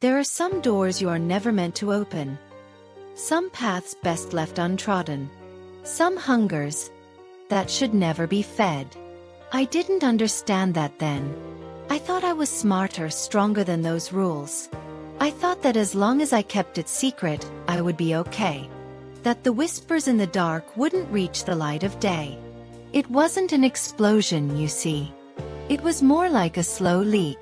There are some doors you are never meant to open. Some paths best left untrodden. Some hungers that should never be fed. I didn't understand that then. I thought I was smarter, stronger than those rules. I thought that as long as I kept it secret, I would be okay. That the whispers in the dark wouldn't reach the light of day. It wasn't an explosion, you see. It was more like a slow leak.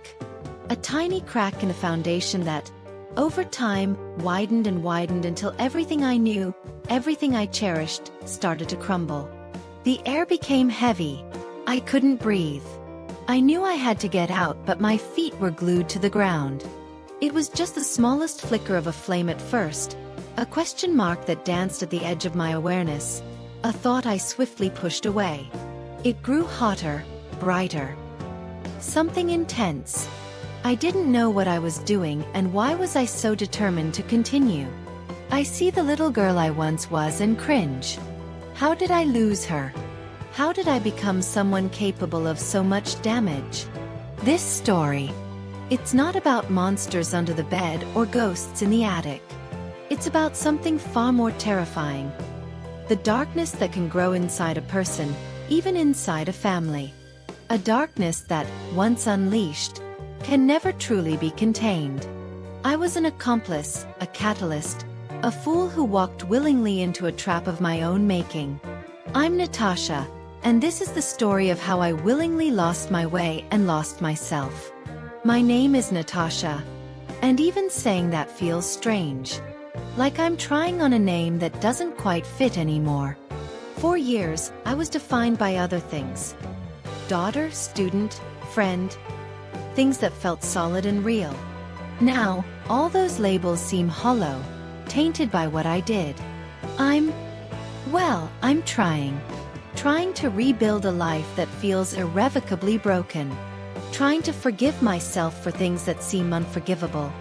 A tiny crack in the foundation that, over time, widened and widened until everything I knew, everything I cherished, started to crumble. The air became heavy. I couldn't breathe. I knew I had to get out, but my feet were glued to the ground. It was just the smallest flicker of a flame at first, a question mark that danced at the edge of my awareness, a thought I swiftly pushed away. It grew hotter, brighter. Something intense. I didn't know what I was doing, and why was I so determined to continue? I see the little girl I once was and cringe. How did I lose her? How did I become someone capable of so much damage? This story. It's not about monsters under the bed or ghosts in the attic. It's about something far more terrifying. The darkness that can grow inside a person, even inside a family. A darkness that, once unleashed, can never truly be contained. I was an accomplice, a catalyst, a fool who walked willingly into a trap of my own making. I'm Natasha, and this is the story of how I willingly lost my way and lost myself. My name is Natasha, and even saying that feels strange. Like I'm trying on a name that doesn't quite fit anymore. For years, I was defined by other things. Daughter, student, friend. Things that felt solid and real. Now, all those labels seem hollow, tainted by what I did. I'm trying. Trying to rebuild a life that feels irrevocably broken. Trying to forgive myself for things that seem unforgivable.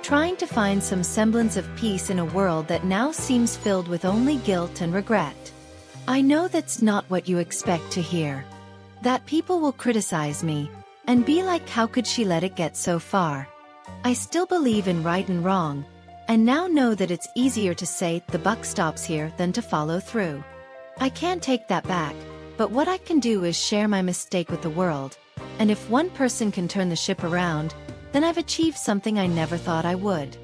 Trying to find some semblance of peace in a world that now seems filled with only guilt and regret. I know that's not what you expect to hear. That people will criticize me, and be like, how could she let it get so far? I still believe in right and wrong, and now know that it's easier to say, the buck stops here, than to follow through. I can't take that back, but what I can do is share my mistake with the world, and if one person can turn the ship around, then I've achieved something I never thought I would.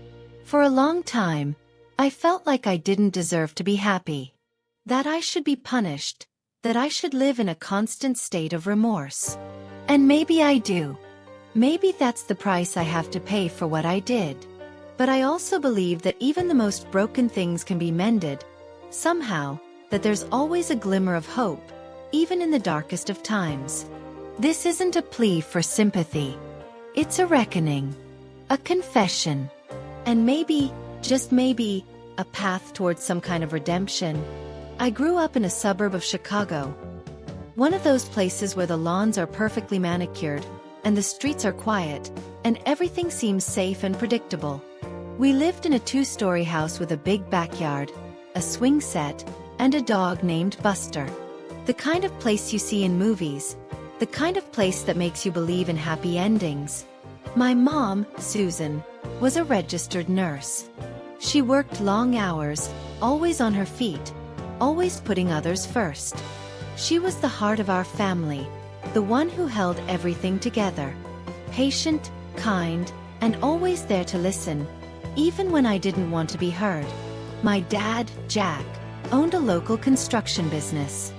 For a long time, I felt like I didn't deserve to be happy. That I should be punished, that I should live in a constant state of remorse. And maybe I do. Maybe that's the price I have to pay for what I did. But I also believe that even the most broken things can be mended, somehow, that there's always a glimmer of hope, even in the darkest of times. This isn't a plea for sympathy. It's a reckoning, a confession, and maybe, just maybe, a path towards some kind of redemption. I grew up in a suburb of Chicago. One of those places where the lawns are perfectly manicured, and the streets are quiet, and everything seems safe and predictable. We lived in a 2-story house with a big backyard, a swing set, and a dog named Buster. The kind of place you see in movies. The kind of place that makes you believe in happy endings. My mom, Susan, was a registered nurse. She worked long hours, always on her feet, always putting others first. She was the heart of our family, the one who held everything together. Patient, kind, and always there to listen, even when I didn't want to be heard. My dad, Jack, owned a local construction business.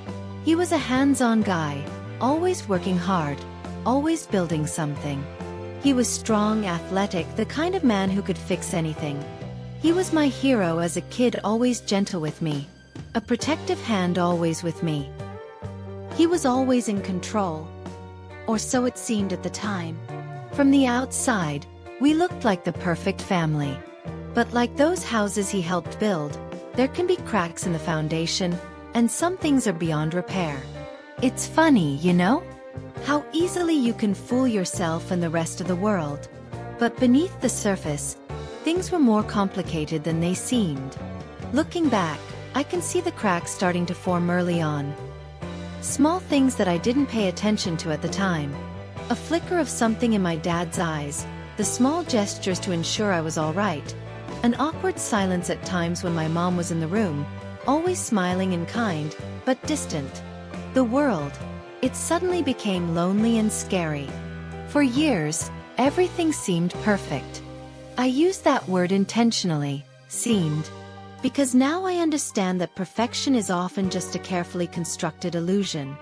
He was a hands-on guy, always working hard, always building something. He was strong, athletic, the kind of man who could fix anything. He was my hero as a kid, always gentle with me, a protective hand always with me. He was always in control. Or so it seemed at the time. From the outside, we looked like the perfect family. But like those houses he helped build, there can be cracks in the foundation, and some things are beyond repair. It's funny, you know? How easily you can fool yourself and the rest of the world. But beneath the surface, things were more complicated than they seemed. Looking back, I can see the cracks starting to form early on. Small things that I didn't pay attention to at the time. A flicker of something in my dad's eyes, the small gestures to ensure I was all right, an awkward silence at times when my mom was in the room, always smiling and kind, but distant. The world, it suddenly became lonely and scary. For years, everything seemed perfect. I use that word intentionally, seemed, because now I understand that perfection is often just a carefully constructed illusion.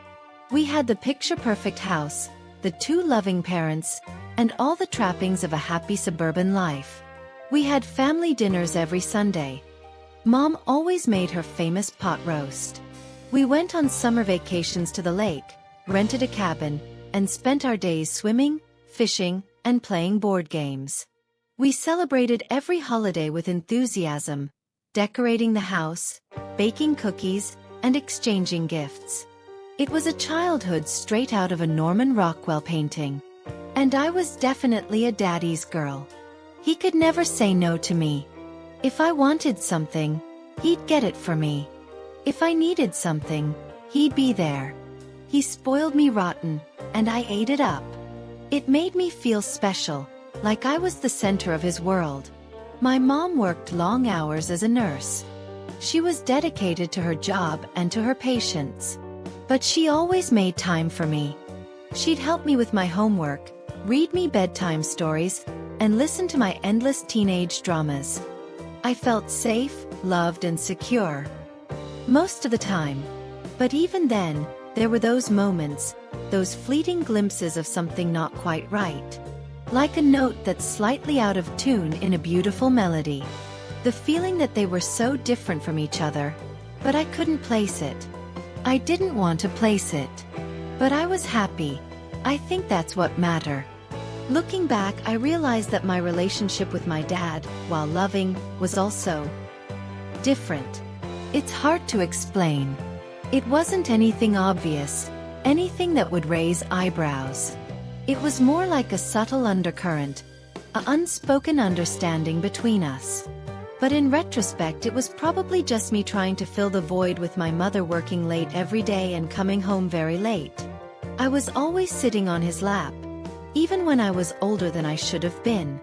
We had the picture-perfect house, the two loving parents, and all the trappings of a happy suburban life. We had family dinners every Sunday. Mom always made her famous pot roast. We went on summer vacations to the lake, rented a cabin, and spent our days swimming, fishing, and playing board games. We celebrated every holiday with enthusiasm, decorating the house, baking cookies, and exchanging gifts. It was a childhood straight out of a Norman Rockwell painting. And I was definitely a daddy's girl. He could never say no to me. If I wanted something, he'd get it for me. If I needed something, he'd be there. He spoiled me rotten, and I ate it up. It made me feel special, like I was the center of his world. My mom worked long hours as a nurse. She was dedicated to her job and to her patients. But she always made time for me. She'd help me with my homework, read me bedtime stories, and listen to my endless teenage dramas. I felt safe, loved, and secure. Most of the time. But even then, there were those moments, those fleeting glimpses of something not quite right. Like a note that's slightly out of tune in a beautiful melody. The feeling that they were so different from each other, but I couldn't place it. I didn't want to place it. But I was happy. I think that's what mattered. Looking back, I realized that my relationship with my dad, while loving, was also different. It's hard to explain. It wasn't anything obvious, anything that would raise eyebrows. It was more like a subtle undercurrent, an unspoken understanding between us. But in retrospect, it was probably just me trying to fill the void with my mother working late every day and coming home very late. I was always sitting on his lap, even when I was older than I should have been.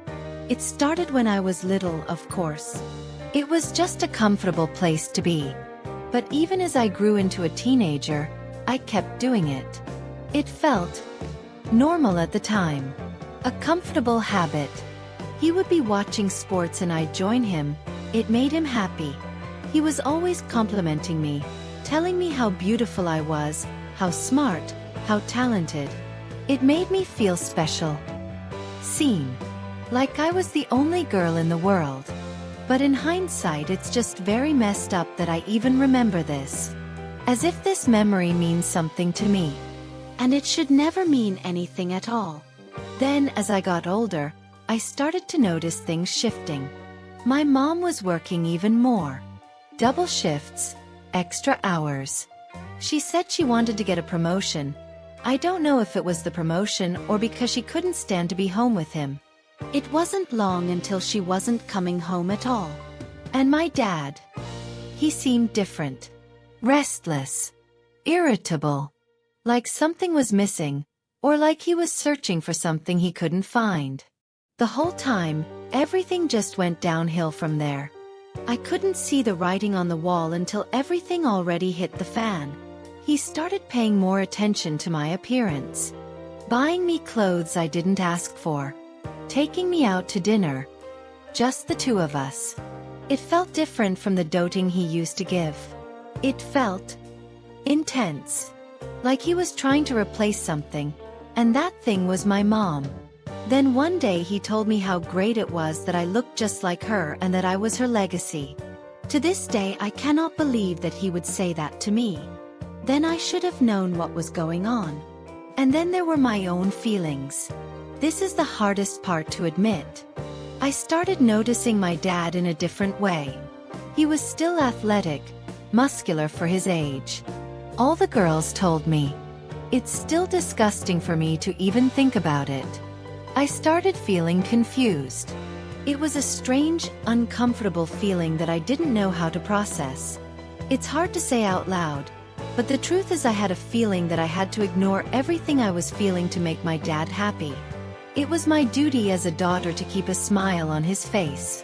It started when I was little, of course. It was just a comfortable place to be. But even as I grew into a teenager, I kept doing it. It felt normal at the time. A comfortable habit. He would be watching sports and I'd join him. It made him happy. He was always complimenting me, telling me how beautiful I was, how smart, how talented. It made me feel special. Seen. Like I was the only girl in the world. But in hindsight, it's just very messed up that I even remember this. As if this memory means something to me. And it should never mean anything at all. Then, as I got older, I started to notice things shifting. My mom was working even more. Double shifts, extra hours. She said she wanted to get a promotion. I don't know if it was the promotion or because she couldn't stand to be home with him. It wasn't long until she wasn't coming home at all. And my dad. He seemed different. Restless. Irritable. Like something was missing, or like he was searching for something he couldn't find. The whole time, everything just went downhill from there. I couldn't see the writing on the wall until everything already hit the fan. He started paying more attention to my appearance. Buying me clothes I didn't ask for. Taking me out to dinner. Just the two of us. It felt different from the doting he used to give. It felt intense. Like he was trying to replace something, and that thing was my mom. Then one day he told me how great it was that I looked just like her and that I was her legacy. To this day I cannot believe that he would say that to me. Then I should have known what was going on. And then there were my own feelings. This is the hardest part to admit. I started noticing my dad in a different way. He was still athletic, muscular for his age. All the girls told me. It's still disgusting for me to even think about it. I started feeling confused. It was a strange, uncomfortable feeling that I didn't know how to process. It's hard to say out loud, but the truth is I had a feeling that I had to ignore everything I was feeling to make my dad happy. It was my duty as a daughter to keep a smile on his face.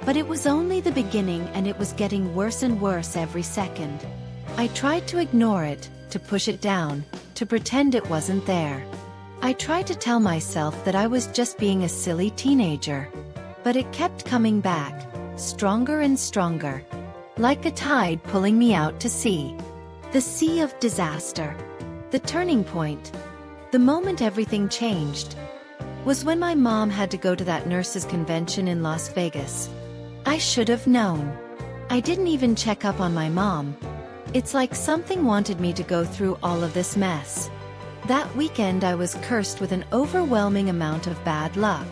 But it was only the beginning, and it was getting worse and worse every second. I tried to ignore it, to push it down, to pretend it wasn't there. I tried to tell myself that I was just being a silly teenager. But it kept coming back, stronger and stronger. Like a tide pulling me out to sea. The sea of disaster. The turning point. The moment everything changed. Was when my mom had to go to that nurses' convention in Las Vegas. I should have known. I didn't even check up on my mom. It's like something wanted me to go through all of this mess. That weekend I was cursed with an overwhelming amount of bad luck.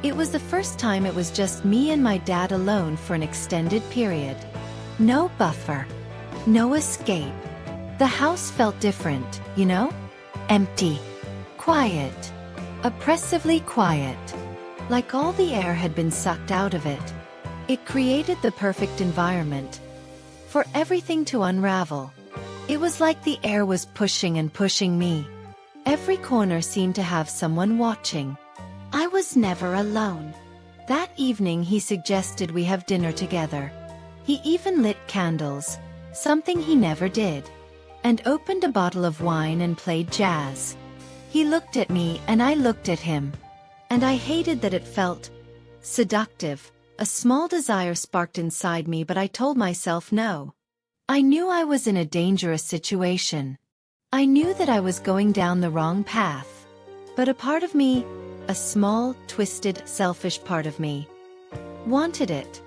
It was the first time it was just me and my dad alone for an extended period. No buffer. No escape. The house felt different, you know? Empty. Quiet. Oppressively quiet. Like all the air had been sucked out of it. It created the perfect environment for everything to unravel. It was like the air was pushing and pushing me. Every corner seemed to have someone watching. I was never alone. That evening he suggested we have dinner together. He even lit candles, something he never did, and opened a bottle of wine and played jazz. He looked at me and I looked at him. And I hated that it felt seductive. A small desire sparked inside me, but I told myself no. I knew I was in a dangerous situation. I knew that I was going down the wrong path. But a part of me, a small, twisted, selfish part of me, wanted it.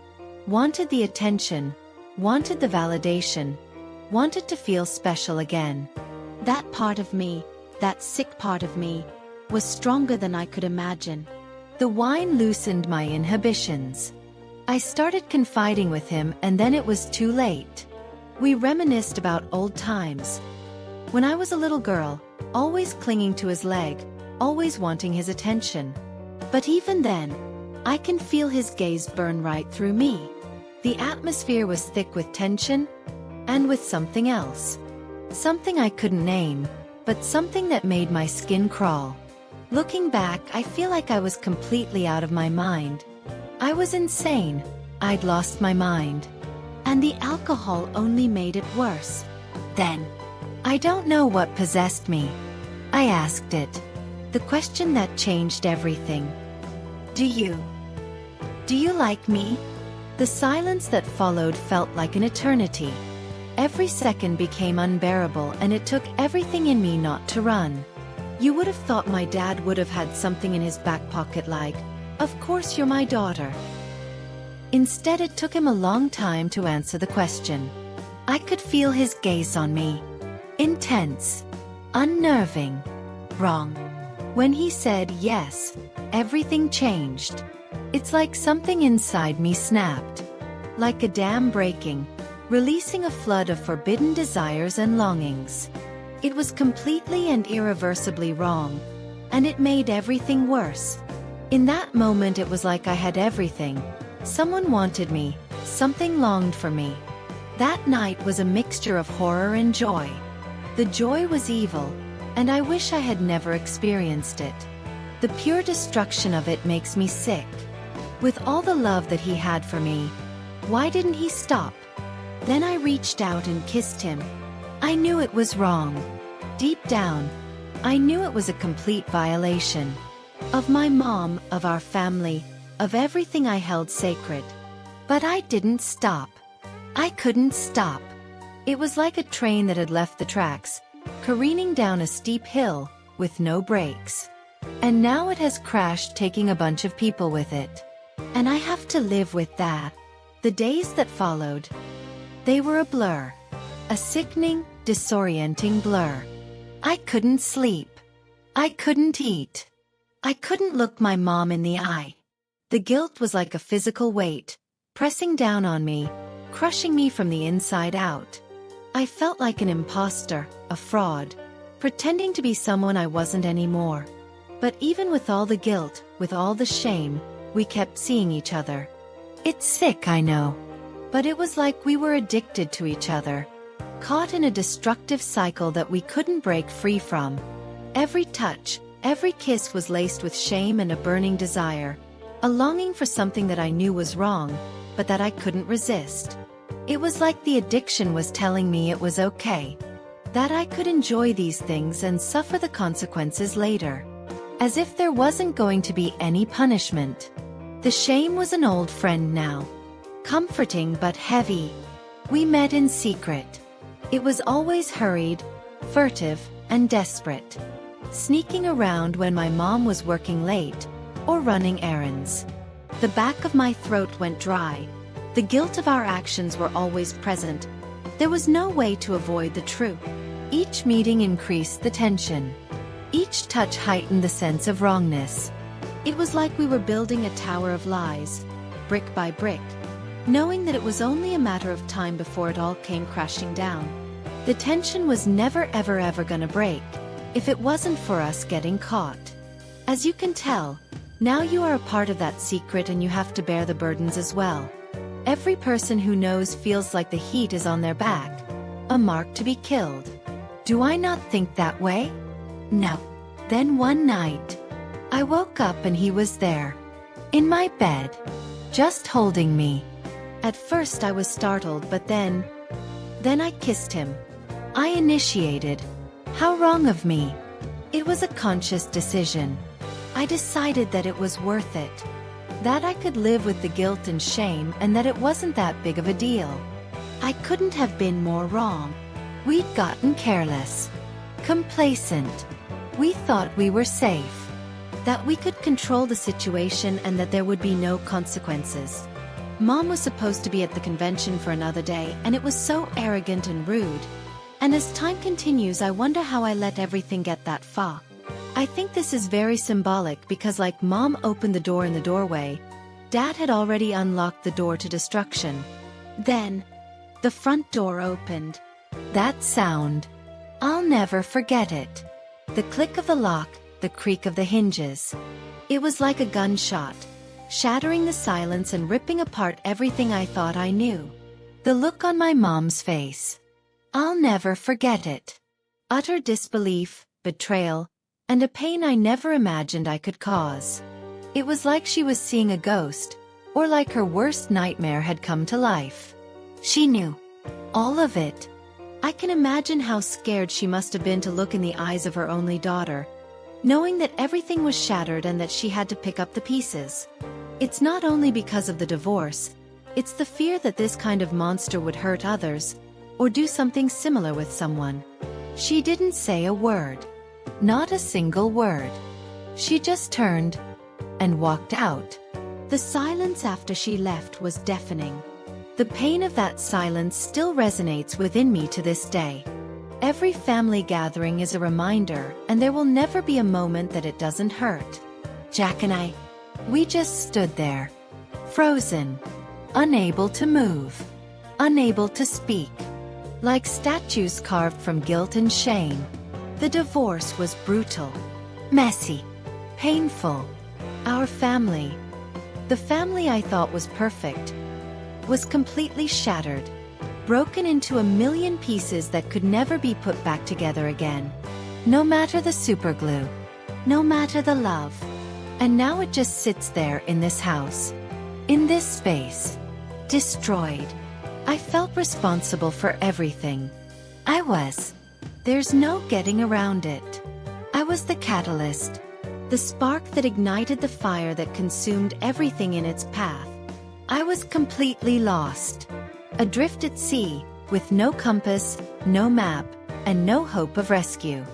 Wanted the attention. Wanted the validation. Wanted to feel special again. That part of me, that sick part of me, was stronger than I could imagine. The wine loosened my inhibitions. I started confiding with him, and then it was too late. We reminisced about old times. When I was a little girl, always clinging to his leg, always wanting his attention. But even then, I can feel his gaze burn right through me. The atmosphere was thick with tension, and with something else. Something I couldn't name, but something that made my skin crawl. Looking back, I feel like I was completely out of my mind. I was insane. I'd lost my mind. And the alcohol only made it worse. Then, I don't know what possessed me. I asked it. The question that changed everything. Do you like me? The silence that followed felt like an eternity. Every second became unbearable, and it took everything in me not to run. You would have thought my dad would have had something in his back pocket like, "Of course you're my daughter." Instead, it took him a long time to answer the question. I could feel his gaze on me. Intense. Unnerving. Wrong. When he said yes, everything changed. It's like something inside me snapped. Like a dam breaking, releasing a flood of forbidden desires and longings. It was completely and irreversibly wrong. And it made everything worse. In that moment it was like I had everything. Someone wanted me, something longed for me. That night was a mixture of horror and joy. The joy was evil, and I wish I had never experienced it. The pure destruction of it makes me sick. With all the love that he had for me, why didn't he stop? Then I reached out and kissed him. I knew it was wrong. Deep down, I knew it was a complete violation. Of my mom, of our family, of everything I held sacred. But I didn't stop. I couldn't stop. It was like a train that had left the tracks, careening down a steep hill, with no brakes. And now it has crashed, taking a bunch of people with it. And I have to live with that. The days that followed, they were a blur. A sickening, disorienting blur. I couldn't sleep. I couldn't eat. I couldn't look my mom in the eye. The guilt was like a physical weight, pressing down on me, crushing me from the inside out. I felt like an imposter, a fraud, pretending to be someone I wasn't anymore. But even with all the guilt, with all the shame, we kept seeing each other. It's sick, I know. But it was like we were addicted to each other, caught in a destructive cycle that we couldn't break free from. Every touch, Every kiss was laced with shame and a burning desire, a longing for something that I knew was wrong, but that I couldn't resist. It was like the addiction was telling me it was okay, that I could enjoy these things and suffer the consequences later. As if there wasn't going to be any punishment. The shame was an old friend now. Comforting but heavy. We met in secret. It was always hurried, furtive, and desperate. Sneaking around when my mom was working late, or running errands. The back of my throat went dry. The guilt of our actions were always present. There was no way to avoid the truth. Each meeting increased the tension. Each touch heightened the sense of wrongness. It was like we were building a tower of lies, brick by brick, knowing that it was only a matter of time before it all came crashing down. The tension was never ever gonna break, if it wasn't for us getting caught. As you can tell, now you are a part of that secret and you have to bear the burdens as well. Every person who knows feels like the heat is on their back, a mark to be killed. Do I not think that way? No. Then one night, I woke up and he was there. In my bed. Just holding me. At first I was startled, but then I kissed him. I initiated. How wrong of me. It was a conscious decision. I decided that it was worth it. That I could live with the guilt and shame and that it wasn't that big of a deal. I couldn't have been more wrong. We'd gotten careless. Complacent. We thought we were safe. That we could control the situation and that there would be no consequences. Mom was supposed to be at the convention for another day and it was so arrogant and rude. And as time continues, I wonder how I let everything get that far. I think this is very symbolic because like Mom opened the door in the doorway, Dad had already unlocked the door to destruction. Then, the front door opened. That sound. I'll never forget it. The click of the lock, the creak of the hinges. It was like a gunshot, shattering the silence and ripping apart everything I thought I knew. The look on my mom's face. I'll never forget it. Utter disbelief, betrayal, and a pain I never imagined I could cause. It was like she was seeing a ghost, or like her worst nightmare had come to life. She knew. All of it. I can imagine how scared she must have been to look in the eyes of her only daughter, knowing that everything was shattered and that she had to pick up the pieces. It's not only because of the divorce, it's the fear that this kind of monster would hurt others, or do something similar with someone. She didn't say a word. Not a single word. She just turned and walked out. The silence after she left was deafening. The pain of that silence still resonates within me to this day. Every family gathering is a reminder, and there will never be a moment that it doesn't hurt. Jack and we just stood there. Frozen. Unable to move. Unable to speak. Like statues carved from guilt and shame. The divorce was brutal. Messy. Painful. Our family, the family I thought was perfect, was completely shattered. Broken into a million pieces that could never be put back together again. No matter the superglue. No matter the love. And now it just sits there in this house. In this space. Destroyed. I felt responsible for everything. I was. There's no getting around it. I was the catalyst. The spark that ignited the fire that consumed everything in its path. I was completely lost. Adrift at sea, with no compass, no map, and no hope of rescue.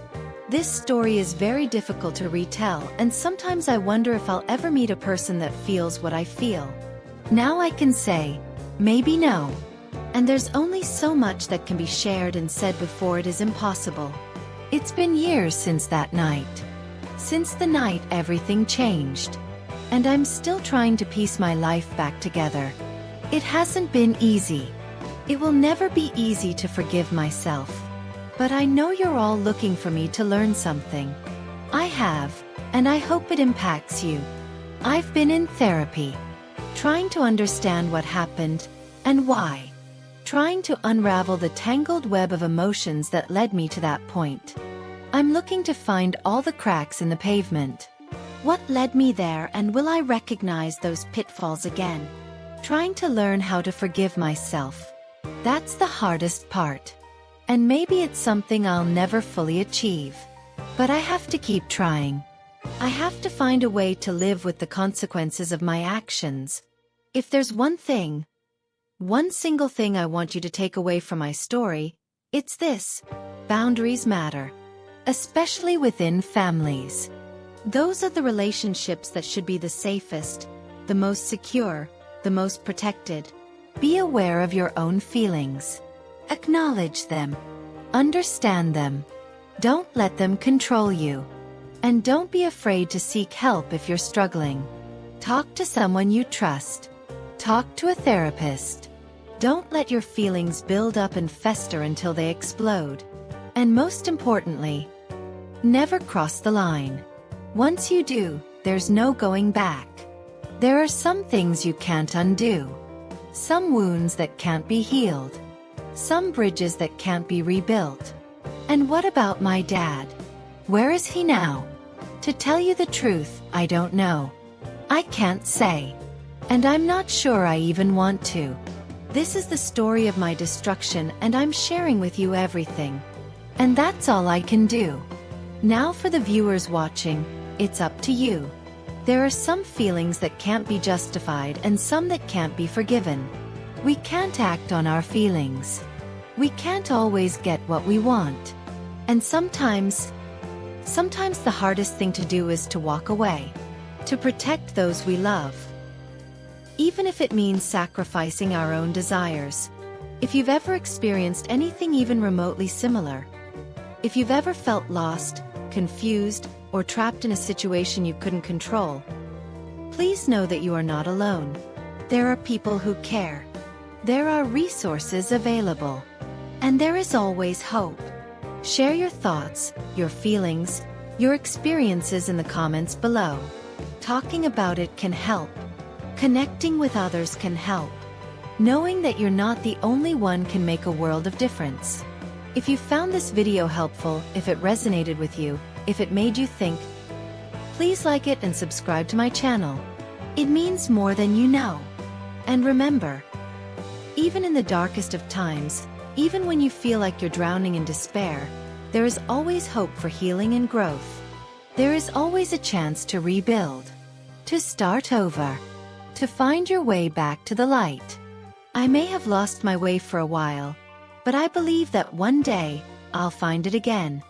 This story is very difficult to retell, and sometimes I wonder if I'll ever meet a person that feels what I feel. Now I can say, maybe no. And there's only so much that can be shared and said before it is impossible. It's been years since that night. Since the night everything changed. And I'm still trying to piece my life back together. It hasn't been easy. It will never be easy to forgive myself. But I know you're all looking for me to learn something. I have, and I hope it impacts you. I've been in therapy. Trying to understand what happened, and why. Trying to unravel the tangled web of emotions that led me to that point. I'm looking to find all the cracks in the pavement. What led me there, and will I recognize those pitfalls again? Trying to learn how to forgive myself. That's the hardest part. And maybe it's something I'll never fully achieve. But I have to keep trying. I have to find a way to live with the consequences of my actions. If there's one single thing I want you to take away from my story, it's this: boundaries matter. Especially within families. Those are the relationships that should be the safest, the most secure, the most protected. Be aware of your own feelings. Acknowledge them. Understand them. Don't let them control you. And don't be afraid to seek help if you're struggling. Talk to someone you trust. Talk to a therapist. Don't let your feelings build up and fester until they explode. And most importantly, never cross the line. Once you do, there's no going back. There are some things you can't undo. Some wounds that can't be healed. Some bridges that can't be rebuilt. And what about my dad? Where is he now? To tell you the truth, I don't know. I can't say. And I'm not sure I even want to. This is the story of my destruction, and I'm sharing with you everything. And that's all I can do. Now for the viewers watching, it's up to you. There are some feelings that can't be justified and some that can't be forgiven. We can't act on our feelings. We can't always get what we want. And sometimes the hardest thing to do is to walk away. To protect those we love. Even if it means sacrificing our own desires. If you've ever experienced anything even remotely similar. If you've ever felt lost, confused, or trapped in a situation you couldn't control, please know that you are not alone. There are people who care. There are resources available. And there is always hope. Share your thoughts, your feelings, your experiences in the comments below. Talking about it can help. Connecting with others can help. Knowing that you're not the only one can make a world of difference. If you found this video helpful, if it resonated with you, if it made you think, please like it and subscribe to my channel. It means more than you know. And remember, even in the darkest of times, even when you feel like you're drowning in despair, there is always hope for healing and growth. There is always a chance to rebuild, to start over, to find your way back to the light. I may have lost my way for a while, but I believe that one day, I'll find it again.